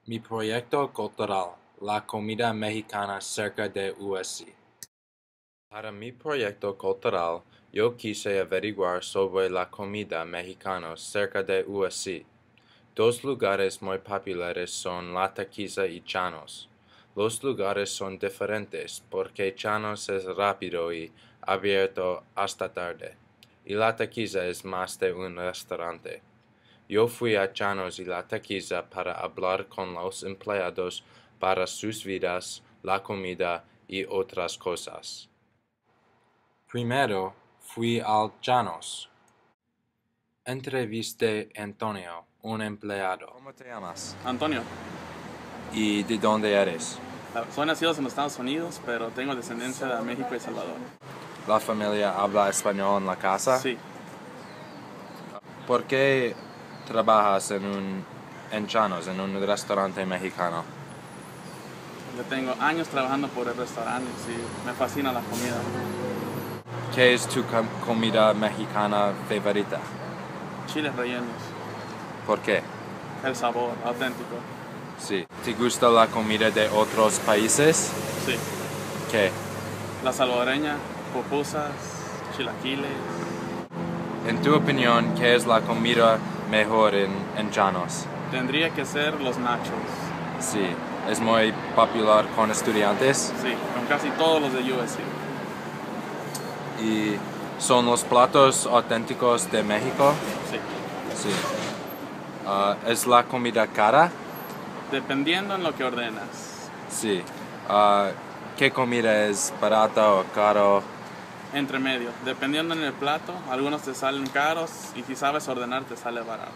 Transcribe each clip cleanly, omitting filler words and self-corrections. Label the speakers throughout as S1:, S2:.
S1: Mi proyecto cultural, la comida mexicana cerca de USC. Para mi proyecto cultural, yo quise averiguar sobre la comida mexicana cerca de USC. Dos lugares muy populares son La Taquiza y Chanos. Los lugares son diferentes porque Chanos es rápido y abierto hasta tarde, y La Taquiza es más de un restaurante. Yo fui a Chanos y La Taquiza para hablar con los empleados para sus vidas, la comida y otras cosas. Primero fui al Chanos. Entrevisté a Antonio, un empleado.
S2: ¿Cómo te llamas?
S3: Antonio,
S2: ¿Y de dónde eres?
S3: soy nacido en los Estados Unidos, pero tengo descendencia de México y Salvador.
S2: ¿La familia habla español en la casa?
S3: Sí,
S2: ¿Por qué trabajas en Chanos, en un restaurante mexicano?
S3: yo tengo años trabajando por el restaurante y me fascina la comida.
S2: ¿Qué es tu comida mexicana favorita?
S3: Chiles rellenos,
S2: ¿Por qué?
S3: el sabor auténtico.
S2: Sí. ¿Te gusta la comida de otros países?
S3: Sí,
S2: ¿Qué?
S3: la salvadoreña, pupusas, chilaquiles.
S2: En tu opinión, ¿qué es la comida mejor en Chanos?
S3: Tendría que ser los nachos.
S2: Sí. ¿Es muy popular con estudiantes?
S3: Sí, con casi todos los de USC.
S2: ¿Y son los platos auténticos de México?
S3: Sí,
S2: Sí. ¿Es la comida cara?
S3: dependiendo en lo que ordenas.
S2: Sí. ¿Qué comida es barata o caro?
S3: Entre medio, dependiendo en el plato, algunos te salen caros y si sabes ordenar te sale barato.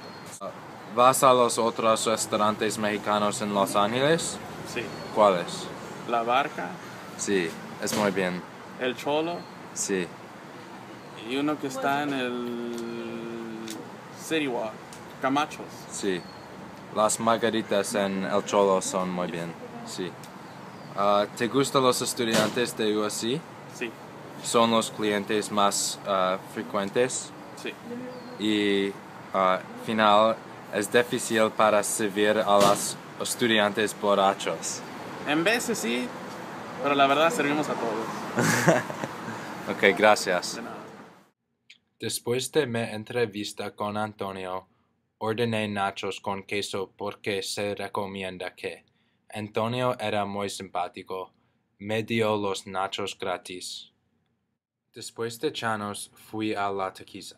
S2: ¿Vas a los otros restaurantes mexicanos en Los Ángeles?
S3: Sí,
S2: ¿Cuáles?
S3: la barca,
S2: Sí, es muy bien.
S3: el cholo
S2: Sí.
S3: y uno que está en el City Walk, Camachos.
S2: Sí. Las margaritas en El Cholo son muy bien. Sí. ¿Te gustan los estudiantes de USC?
S3: Sí,
S2: Son los clientes más frecuentes
S3: sí.
S2: y final es difícil para servir a los estudiantes borrachos.
S3: En veces sí, pero la verdad servimos a todos.
S2: Ok, gracias.
S3: De nada.
S1: Después de mi entrevista con Antonio, ordené nachos con queso porque se recomienda que. Antonio era muy simpático. Me dio los nachos gratis. Después de Chanos fui a La Taquiza.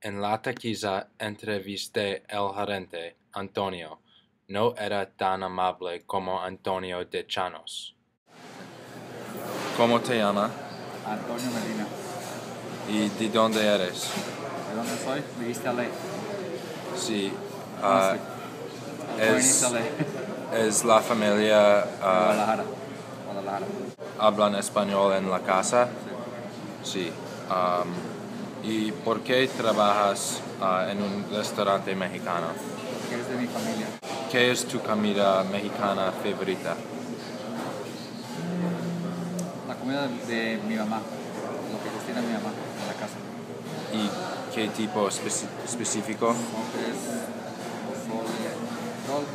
S1: En La Taquiza entrevisté al gerente, Antonio. No era tan amable como Antonio de Chanos.
S2: ¿Cómo te llamas?
S4: Antonio Medina.
S2: ¿Y de dónde eres?
S4: ¿De dónde soy? De East LA.
S2: Sí.
S4: Ah, sí. Born in East
S2: es,
S4: LA.
S2: es la familia
S4: Guadalajara. Guadalajara.
S2: hablan español en la casa. Sí. ¿Y por qué trabajas en un restaurante mexicano?
S4: Que es de mi familia.
S2: ¿Qué es tu comida mexicana favorita?
S4: La comida de mi mamá. Lo que cocina mi mamá en la casa.
S2: ¿Y qué tipo específico?
S4: Como que es pozole.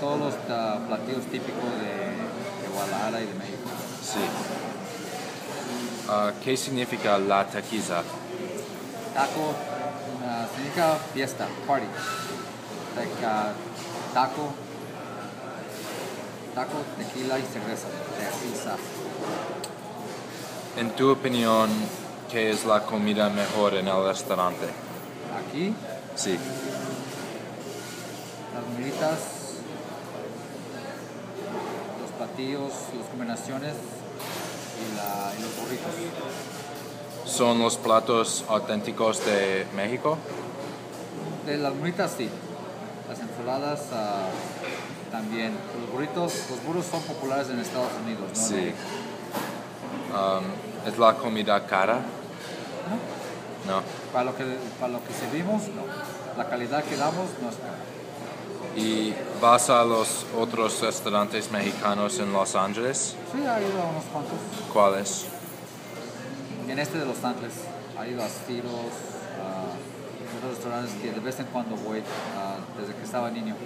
S4: Todos los platillos típicos de Guadalajara y de México.
S2: Sí. ¿Qué significa la taquiza?
S4: Taco significa fiesta, party. Like, taco, tequila y cerveza. Tequila.
S2: En tu opinión, ¿qué es la comida mejor en el restaurante?
S4: Aquí,
S2: Sí.
S4: las miritas, los platillos, las combinaciones y los burritos.
S2: ¿Son los platos auténticos de México?
S4: De las miritas sí, las ensaladas también. Los burros son populares en Estados Unidos, ¿no?
S2: Sí. ¿Es la comida cara? No.
S4: Para lo que servimos, no. La calidad que damos no es cara.
S2: ¿Y vas a los otros restaurantes mexicanos en Los Ángeles?
S4: Sí, ha ido a unos cuantos.
S2: ¿Cuáles?
S4: En este de Los Ángeles, ha ido a Stilos, otros restaurantes que de vez en cuando voy, desde que estaba niño.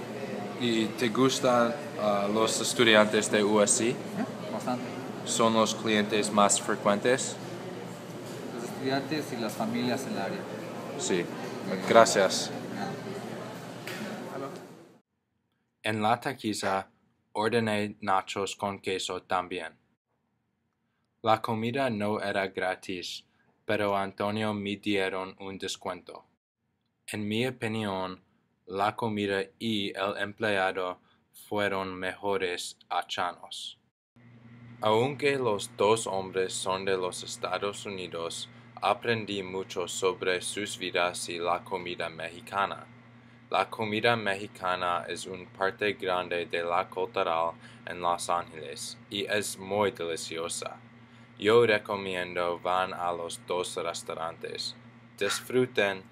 S2: ¿Y te gustan los estudiantes de USC?
S4: Bastante.
S2: ¿Son los clientes más frecuentes?
S4: Los estudiantes y las familias en el área.
S2: Sí. Gracias.
S1: En la taquiza ordené nachos con queso también. La comida no era gratis, pero Antonio me dieron un descuento. En mi opinión, la comida y el empleado fueron mejores achanos. Aunque los dos hombres son de los Estados Unidos, aprendí mucho sobre sus vidas y la comida mexicana. La comida mexicana es una parte grande de la cultural en Los Ángeles y es muy deliciosa. Yo recomiendo van a los dos restaurantes. Disfruten.